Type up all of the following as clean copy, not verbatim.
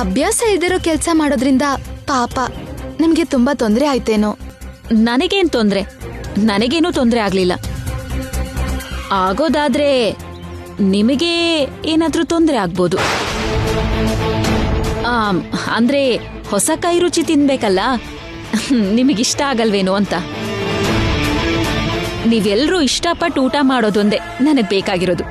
ಅಭ್ಯಾಸ ಇಲ್ದಿರೋ ಕೆಲಸ ಮಾಡೋದ್ರಿಂದ ಪಾಪ ನಿಮ್ಗೆ ತುಂಬಾ ತೊಂದರೆ ಆಯ್ತೇನೋ. ನನಗೇನ್ ತೊಂದ್ರೆ? ನನಗೇನೂ ತೊಂದರೆ ಆಗ್ಲಿಲ್ಲ. ಆಗೋದಾದ್ರೆ ನಿಮಗೆ ಏನಾದ್ರೂ ತೊಂದರೆ ಆಗ್ಬೋದು. ಅಂದ್ರೆ ಹೊಸ ಕೈ ರುಚಿ ತಿನ್ಬೇಕಲ್ಲ, ನಿಮಗಿಷ್ಟ ಆಗಲ್ವೇನೋ ಅಂತ. ನೀವೆಲ್ಲರೂ ಇಷ್ಟಪಟ್ಟು ಊಟ ಮಾಡೋದೊಂದೇ ನನಗ್ ಬೇಕಾಗಿರೋದು.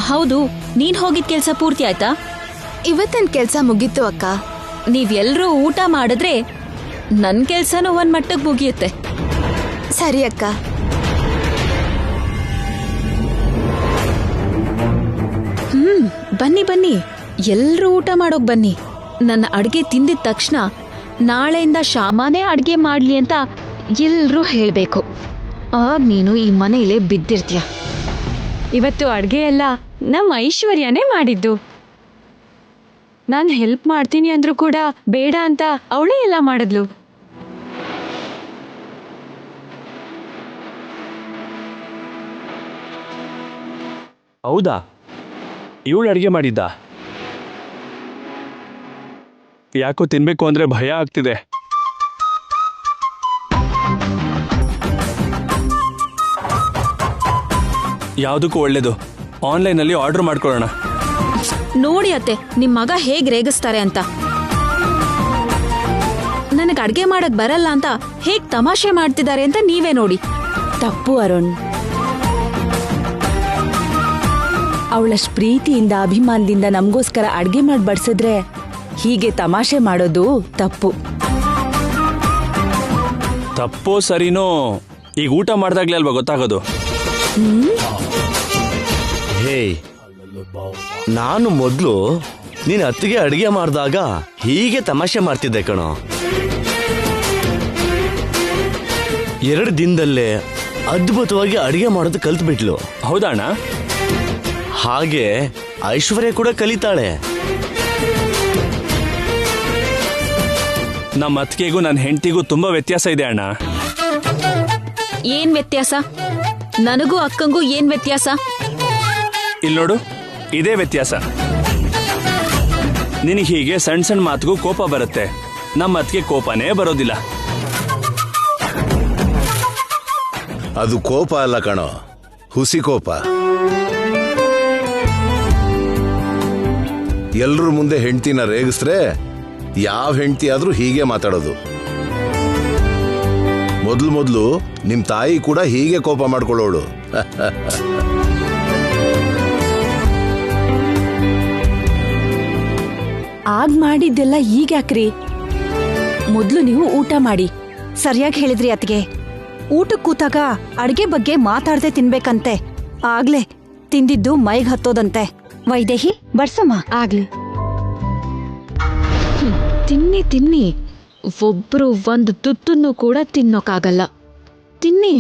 ಹೌದು, ನೀನ್ ಹೋಗಿದ್ ಕೆಲ್ಸ ಪೂರ್ತಿ ಆಯ್ತಾ? ಇವತ್ತಿನ ಕೆಲ್ಸ ಮುಗೀತು ಅಕ್ಕ. ನೀವೆಲ್ಲರೂ ಊಟ ಮಾಡಿದ್ರೆ ನನ್ ಕೆಲ್ಸನೂ ಒಂದ್ ಮಟ್ಟಕ್ಕೆ ಮುಗಿಯುತ್ತೆ. ಸರಿ ಅಕ್ಕ. ಬನ್ನಿ ಬನ್ನಿ, ಎಲ್ರೂ ಊಟ ಮಾಡೋಕ್ ಬನ್ನಿ. ನನ್ನ ಅಡ್ಗೆ ತಿಂದಿದ ತಕ್ಷಣ ನಾಳೆಯಿಂದ ಶ್ಯಾಮಾನೇ ಅಡ್ಗೆ ಮಾಡ್ಲಿ ಅಂತ ಎಲ್ರೂ ಹೇಳ್ಬೇಕು. ಆಗ ನೀನು ಈ ಮನೆಯಲ್ಲೇ ಬಿದ್ದಿರ್ತೀಯ. ಇವತ್ತು ಅಡ್ಗೆ ಎಲ್ಲ ನಮ್ಮ ಐಶ್ವರ್ಯನೇ ಮಾಡಿದ್ದು. ನಾನು ಹೆಲ್ಪ್ ಮಾಡ್ತೀನಿ ಅಂದ್ರೂ ಕೂಡ ಬೇಡ ಅಂತ ಅವಳೇ ಎಲ್ಲ ಮಾಡಿದ್ಲು. ಹೌದಾ? ಇವಳು ಅಡುಗೆ ಮಾಡಿದ್ದ? ಯಾಕೋ ತಿನ್ಬೇಕು ಅಂದ್ರೆ ಭಯ ಆಗ್ತಿದೆ. ಯಾವುದಕ್ಕೂ ಒಳ್ಳೇದು, ಆನ್ಲೈನಲ್ಲಿ ಆರ್ಡರ್ ಮಾಡ್ಕೊಳ್ಳೋಣ. ನೋಡಿ ಅತ್ತೆ, ನಿಮ್ ಮಗ ಹೇಗ್ ರೇಗಿಸ್ತಾರೆ ಅಂತ. ನನಗ್ ಅಡ್ಗೆ ಮಾಡಕ್ ಬರಲ್ಲ ಅಂತ ಹೇಗ್ ತಮಾಷೆ ಮಾಡ್ತಿದ್ದಾರೆ ಅಂತ ನೀವೇ ನೋಡಿ. ತಪ್ಪು ಅರುಣ್. ಅವಳಷ್ಟು ಪ್ರೀತಿಯಿಂದ ಅಭಿಮಾನದಿಂದ ನಮಗೋಸ್ಕರ ಅಡ್ಗೆ ಮಾಡಿ ಬಡಿಸಿದ್ರೆ ಹೀಗೆ ತಮಾಷೆ ಮಾಡೋದು ತಪ್ಪು. ತಪ್ಪೋ ಸರಿನೋ ಈಗ ಊಟ ಮಾಡ್ದಾಗ್ಲೇ ಅಲ್ವಾ ಗೊತ್ತಾಗೋದು. ಹೇ, ನಾನು ಮೊದಲು ನೀನು ಅತ್ತಿಗೆ ಅಡುಗೆ ಮಾಡಿದಾಗ ಹೀಗೆ ತಮಾಷೆ ಮಾಡ್ತಿದ್ದೆ ಕಣೋ. 2 ದಿನದಲ್ಲೇ ಅದ್ಭುತವಾಗಿ ಅಡುಗೆ ಮಾಡೋದು ಕಲ್ತ್ಬಿಟ್ಲು. ಹೌದಣ್ಣ? ಹಾಗೆ ಐಶ್ವರ್ಯ ಕೂಡ ಕಲಿತಾಳೆ. ನಮ್ಮ ಅತ್ತಿಗೆಗೂ ನನ್ನ ಹೆಂಡತಿಗೂ ತುಂಬಾ ವ್ಯತ್ಯಾಸ ಇದೆ ಅಣ್ಣ. ಏನ್ ವ್ಯತ್ಯಾಸ? ನನಗೂ ಅಕ್ಕಂಗೂ ಏನ್ ವ್ಯತ್ಯಾಸ? ಇಲ್ಲಿ ನೋಡು, ಇದೇ ವ್ಯತ್ಯಾಸ. ನಿನಗೆ ಹೀಗೆ ಸಣ್ಣ ಸಣ್ಣ ಮಾತಿಗೂ ಕೋಪ ಬರುತ್ತೆ, ನಮ್ಮ ಅತ್ತಿಗೆ ಕೋಪನೇ ಬರೋದಿಲ್ಲ. ಅದು ಕೋಪ ಅಲ್ಲ ಕಣೋ, ಹುಸಿ ಕೋಪ. ಎಲ್ರ ಮುಂದೆ ಹೆಂಡತಿನ ರೇಗಿಸ್ರೆ ಯಾವ ಹೆಂಡತಿ ಆದ್ರೂ ಹೀಗೆ ಮಾತಾಡೋದು. ಮೊದ್ಲು ನಿಮ್ ತಾಯಿ ಕೂಡ ಹೀಗೆ ಕೋಪ ಮಾಡ್ಕೊಳ್ಳೋಳು. ಆಗ್ ಮಾಡಿದ್ದೆಲ್ಲ ಈಗ್ಯಾಕ್ರಿ? ಮೊದ್ಲು ನೀವು ಊಟ ಮಾಡಿ. ಸರಿಯಾಗಿ ಹೇಳಿದ್ರಿ ಅತ್ತಿಗೆ. ಊಟಕ್ಕೆ ಕೂತಾಗ ಅಡ್ಗೆ ಬಗ್ಗೆ ಮಾತಾಡದೆ ತಿನ್ಬೇಕಂತೆ. ಆಗ್ಲೇ ತಿಂದಿದ್ದು ಮೈಗ್ ಹತ್ತೋದಂತೆ. ವೈದೇಹಿ ಬಡ್ಸಮ್ಮ. ಆಗ್ಲಿ. ತಿನ್ನಿ ತಿನ್ನಿ, ಒಬ್ರು ಒಂದು ತುತ್ತನ್ನು ಕೂಡ ತಿನ್ನೋಕ್ಕಾಗಲ್ಲ. ತಿನ್ನಿ.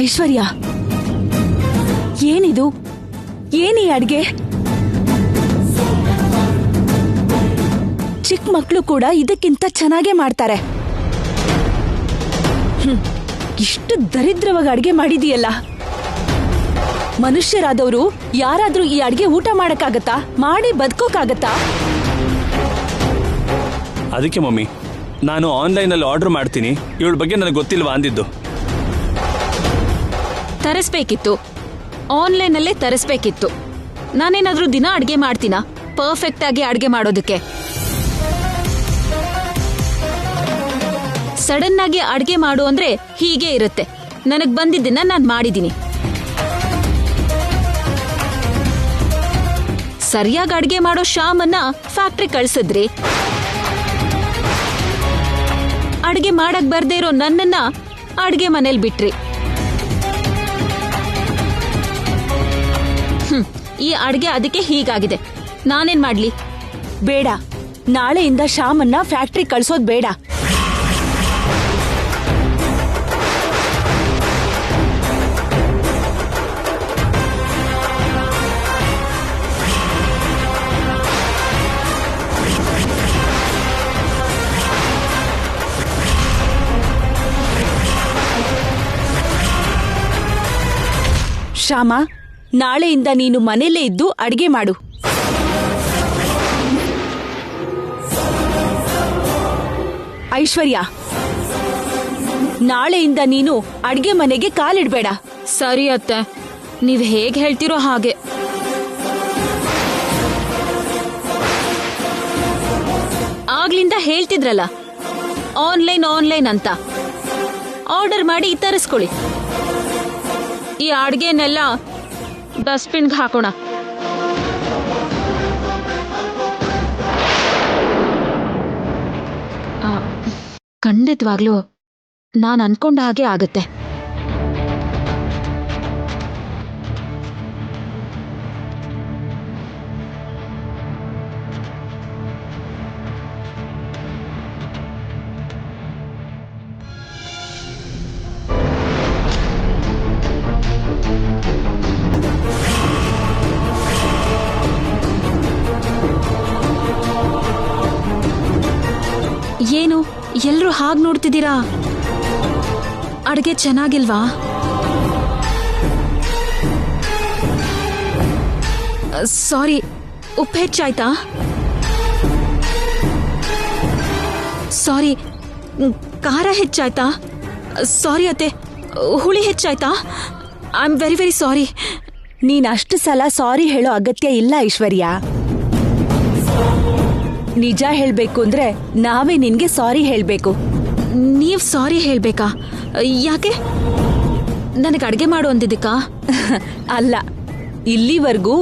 ಐಶ್ವರ್ಯ, ಏನಿದು? ಏನೀ ಅಡ್ಗೆ? ಚಿಕ್ಕ ಮಕ್ಕಳು ಕೂಡ ಇದಕ್ಕಿಂತ ಚೆನ್ನಾಗೇ ಮಾಡ್ತಾರೆ. ಇಷ್ಟು ದರಿದ್ರವಾಗಿ ಅಡ್ಗೆ ಮಾಡಿದೀಯಲ್ಲ. ಮನುಷ್ಯರಾದವರು ಯಾರಾದ್ರೂ ಈ ಅಡ್ಗೆ ಊಟ ಮಾಡಕ್ಕಾಗತ್ತಾ? ಮಾಡಿ ಬದುಕೋಕ್ಕಾಗತ್ತಾ? ಅದಕ್ಕೆ ಮಮ್ಮಿ, ನಾನು ಆನ್ಲೈನಲ್ಲಿ ಆರ್ಡರ್ ಮಾಡ್ತೀನಿ, ಇವಳ ಬಗ್ಗೆ ನನಗೆ ಗೊತ್ತಿಲ್ವಾ ಅಂದಿದ್ದು. ತರಿಸ್ಬೇಕಿತ್ತು, ಆನ್ಲೈನಲ್ಲೇ ತರಿಸ್ಬೇಕಿತ್ತು. ನಾನೇನಾದ್ರೂ ದಿನ ಅಡ್ಗೆ ಮಾಡ್ತೀನಾ ಪರ್ಫೆಕ್ಟ್ ಆಗಿ ಅಡ್ಗೆ ಮಾಡೋದಕ್ಕೆ? ಸಡನ್ ಆಗಿ ಅಡ್ಗೆ ಮಾಡು ಅಂದ್ರೆ ಹೀಗೆ ಇರುತ್ತೆ. ನನಗ್ ಬಂದಿದ್ದನ್ನ ನಾನ್ ಮಾಡಿದೀನಿ. ಸರಿಯಾಗಿ ಅಡ್ಗೆ ಮಾಡೋ ಶ್ಯಾಮನ್ನ ಫ್ಯಾಕ್ಟ್ರಿ ಕಳ್ಸಿದ್ರಿ. ಅಡ್ಗೆ ಮಾಡಕ್ ಬರ್ದೇ ಇರೋ ನನ್ನನ್ನ ಅಡ್ಗೆ ಮನೇಲಿ ಬಿಟ್ರಿ. ಈ ಅಡ್ಗೆ ಅದಕ್ಕೆ ಹೀಗಾಗಿದೆ. ನಾನೇನ್ ಮಾಡ್ಲಿ? ಬೇಡ, ನಾಳೆಯಿಂದ ಶ್ಯಾಮನ್ನ ಫ್ಯಾಕ್ಟ್ರಿ ಕಳ್ಸೋದ್ ಬೇಡ. ಶ್ಯಾಮ, ನಾಳೆಯಿಂದ ನೀನು ಮನೇಲೇ ಇದ್ದು ಅಡ್ಗೆ ಮಾಡು. ಐಶ್ವರ್ಯ, ನಾಳೆಯಿಂದ ನೀನು ಅಡ್ಗೆ ಮನೆಗೆ ಕಾಲಿಡ್ಬೇಡ. ಸರಿ ಅತ್ತೆ, ನೀವ್ ಹೇಗ್ ಹೇಳ್ತಿರೋ ಹಾಗೆ. ಆಗ್ಲಿಂದ ಹೇಳ್ತಿದ್ರಲ್ಲ ಆನ್ಲೈನ್ ಅಂತ. ಆರ್ಡರ್ ಮಾಡಿ ತರಿಸ್ಕೊಳ್ಳಿ. ಈ ಅಡ್ಗೆನೆಲ್ಲ ಡಸ್ಟ್ಬಿನ್ಗೆ ಹಾಕೋಣ. ಖಂಡಿತವಾಗ್ಲೂ ನಾನು ಅನ್ಕೊಂಡ ಹಾಗೆ ಆಗುತ್ತೆ. ಏನು ಎಲ್ರೂ ಹಾಗೆ ನೋಡ್ತಿದ್ದೀರಾ? ಅಡ್ಗೆ ಚೆನ್ನಾಗಿಲ್ವಾ? ಸಾರಿ, ಉಪ್ಪು ಹೆಚ್ಚಾಯ್ತಾ? ಸಾರಿ, ಖಾರ ಹೆಚ್ಚಾಯ್ತಾ? ಸಾರಿ ಅತ್ತೆ, ಹುಳಿ ಹೆಚ್ಚಾಯ್ತಾ? I am very very sorry. ನೀನ್ ಅಷ್ಟು ಸಲ ಸಾರಿ ಹೇಳೋ ಅಗತ್ಯ ಇಲ್ಲ ಐಶ್ವರ್ಯ. ನಿಜ ಹೇಳ್ಬೇಕು ಅಂದ್ರೆ ನಾವೇ ನಿನ್ಗೆ ಸಾರಿ ಹೇಳ್ಬೇಕು. ನೀವ್ ಸಾರಿ ಹೇಳ್ಬೇಕಾ? ಯಾಕೆ? ನನಗೆ ಅಡ್ಗೆ ಮಾಡು ಅಂದಿದ್ದಕ್ಕಾ? ಅಲ್ಲ, ಇಲ್ಲಿವರೆಗೂ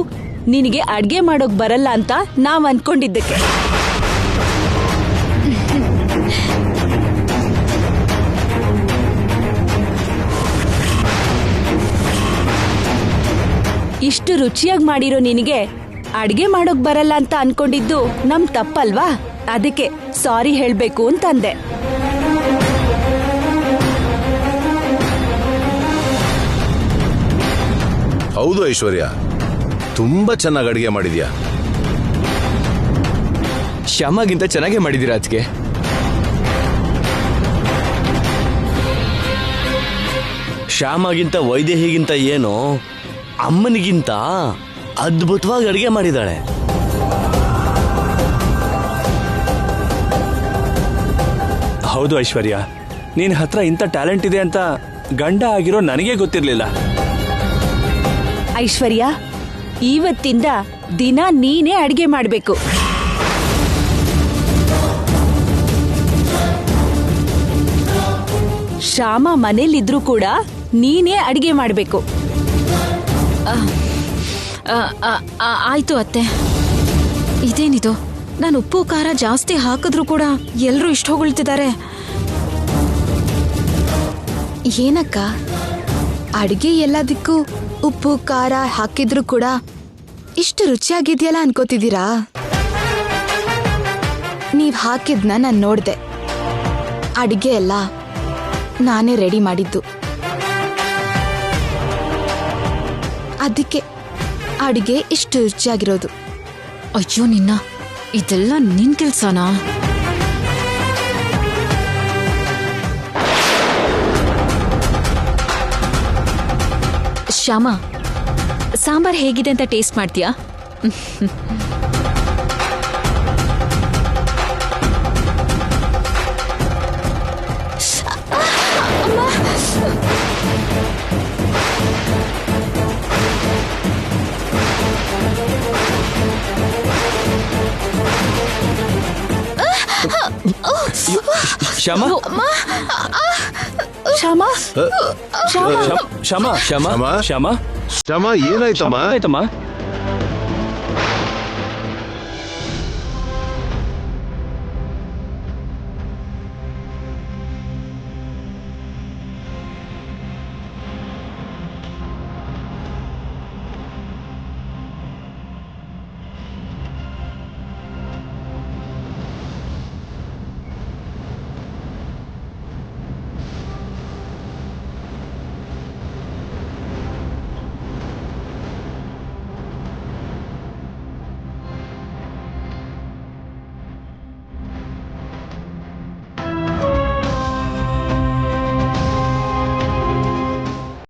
ನಿನಗೆ ಅಡ್ಗೆ ಮಾಡೋಕ್ ಬರಲ್ಲ ಅಂತ ನಾವ್ ಅನ್ಕೊಂಡಿದ್ದಕ್ಕೆ. ಇಷ್ಟು ರುಚಿಯಾಗಿ ಮಾಡಿರೋ ನಿನಗೆ ಅಡ್ಗೆ ಮಾಡೋಕ್ ಬರಲ್ಲ ಅಂತ ಅನ್ಕೊಂಡಿದ್ದು ನಮ್ ತಪ್ಪಲ್ವಾ? ಅದಕ್ಕೆ ಸಾರಿ ಹೇಳ್ಬೇಕು ಅಂತಂದೆ. ಹೌದು ಐಶ್ವರ್ಯ, ತುಂಬಾ ಚೆನ್ನಾಗಿ ಅಡಿಗೆ ಮಾಡಿದ್ಯಾ. ಶ್ಯಾಮಗಿಂತ ಚೆನ್ನಾಗೇ ಮಾಡಿದ್ದೀರಾ ಅದಕ್ಕೆ. ಶ್ಯಾಮಗಿಂತ ವೈದೇಹಿಗಿಂತ ಏನೋ ಅಮ್ಮನಿಗಿಂತ ಅದ್ಭುತವಾಗಿ ಅಡಿಗೆ ಮಾಡಿದಾಳೆ. ಹೌದು ಐಶ್ವರ್ಯ, ನಿನ್ ಹತ್ರ ಇಂಥ ಟ್ಯಾಲೆಂಟ್ ಇದೆ ಅಂತ ಗಂಡ ಆಗಿರೋ ನನಗೆ ಗೊತ್ತಿರ್ಲಿಲ್ಲ. ಐಶ್ವರ್ಯ, ಇವತ್ತಿಂದ ದಿನ ನೀನೇ ಅಡ್ಗೆ ಮಾಡ್ಬೇಕು. ಶ್ಯಾಮ ಮನೇಲಿದ್ರು ಕೂಡ ನೀನೇ ಅಡ್ಗೆ ಮಾಡ್ಬೇಕು. ಆಯ್ತು ಅತ್ತೆ. ಇದೇನಿದು, ನಾನು ಉಪ್ಪು ಖಾರ ಜಾಸ್ತಿ ಹಾಕಿದ್ರು ಕೂಡ ಎಲ್ರೂ ಇಷ್ಟ ಹೊಗಳ್ತಿದ್ದಾರೆ. ಏನಕ್ಕ, ಅಡ್ಗೆ ಎಲ್ಲದಕ್ಕೂ ಉಪ್ಪು ಖಾರ ಹಾಕಿದ್ರು ಕೂಡ ಇಷ್ಟು ರುಚಿಯಾಗಿದೆಯಲ್ಲ ಅನ್ಕೋತಿದ್ದೀರಾ? ನೀವ್ ಹಾಕಿದ್ನ ನಾನು ನೋಡ್ದೆ. ಅಡ್ಗೆ ಎಲ್ಲ ನಾನೇ ರೆಡಿ ಮಾಡಿದ್ದು. ಅದಕ್ಕೆ ಅಡ್ಗೆ ಇಷ್ಟು ರುಚಿಯಾಗಿರೋದು. ಅಯ್ಯೋ ನಿನ್ನ, ಇದೆಲ್ಲ ನಿನ್ ಕೆಲ್ಸನಾ? ಶ್ಯಾಮ, ಸಾಂಬಾರ್ ಹೇಗಿದೆ ಅಂತ ಟೇಸ್ಟ್ ಮಾಡ್ತೀಯಾ? ಶ್ಯಾಮ, ಶ್ಯಾಮ, ಶ್ಯಾಮ ಶ್ಯಾಮ ಶ್ಯಾಮ? ಶ್ಯಾಮ ಶ್ಯಾಮ, ಏನಾಯ್ತಮ್ಮ? ಆಯ್ತಮ್ಮ.